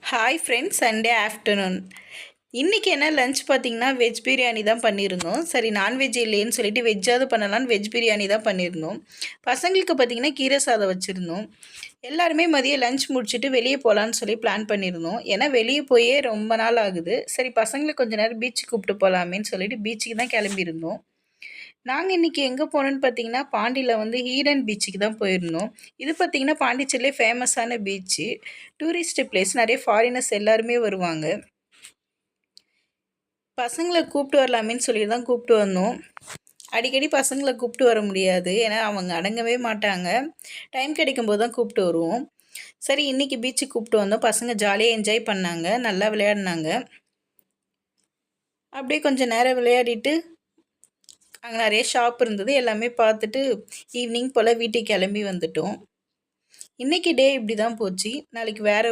Hi friends, Sunday afternoon. இன்றைக்கி என்ன lunch பார்த்திங்கன்னா வெஜ் பிரியாணி தான் பண்ணியிருந்தோம். சரி, நான்வெஜ் இல்லைன்னு சொல்லிட்டு வெஜ்ஜாவது பண்ணலான்னு வெஜ் பிரியாணி தான் பண்ணியிருந்தோம். பசங்களுக்கு பார்த்திங்கன்னா கீரை சாதம் வச்சுருந்தோம். எல்லாருமே மதியம் லஞ்ச் முடிச்சுட்டு வெளியே போகலான்னு சொல்லி பிளான் பண்ணியிருந்தோம். ஏன்னா வெளியே போயே ரொம்ப நாள் ஆகுது. சரி, பசங்களுக்கு கொஞ்சம் நேரம் பீச்சுக்கு கூப்பிட்டு போகலாமேன்னு சொல்லிட்டு பீச்சுக்கு தான் கிளம்பியிருந்தோம். நாங்கள் இன்றைக்கி எங்கே போனோன்னு பார்த்தீங்கன்னா பாண்டியில் வந்து ஈடன் பீச்சுக்கு தான் போயிருந்தோம். இது பார்த்திங்கன்னா பாண்டிச்சேரியிலே ஃபேமஸான பீச்சு, டூரிஸ்ட் பிளேஸ். நிறைய ஃபாரினர்ஸ் எல்லாருமே வருவாங்க. பசங்களை கூப்பிட்டு வரலாமேன்னு சொல்லி தான் கூப்பிட்டு வந்தோம். அடிக்கடி பசங்களை கூப்பிட்டு வர முடியாது, ஏன்னா அவங்க அடங்கவே மாட்டாங்க. டைம் கிடைக்கும்போது தான் கூப்பிட்டு வருவோம். சரி, இன்றைக்கி பீச்சுக்கு கூப்பிட்டு வந்தோம். பசங்க ஜாலியாக என்ஜாய் பண்ணாங்க, நல்லா விளையாடினாங்க. அப்படியே கொஞ்சம் நேரம் விளையாடிட்டு அங்கே நிறைய ஷாப் இருந்தது, எல்லாமே பார்த்துட்டு ஈவினிங் போல் வீட்டுக்கு கிளம்பி வந்துட்டோம். இன்றைக்கி டே இப்படி தான் போச்சு. நாளைக்கு வேறு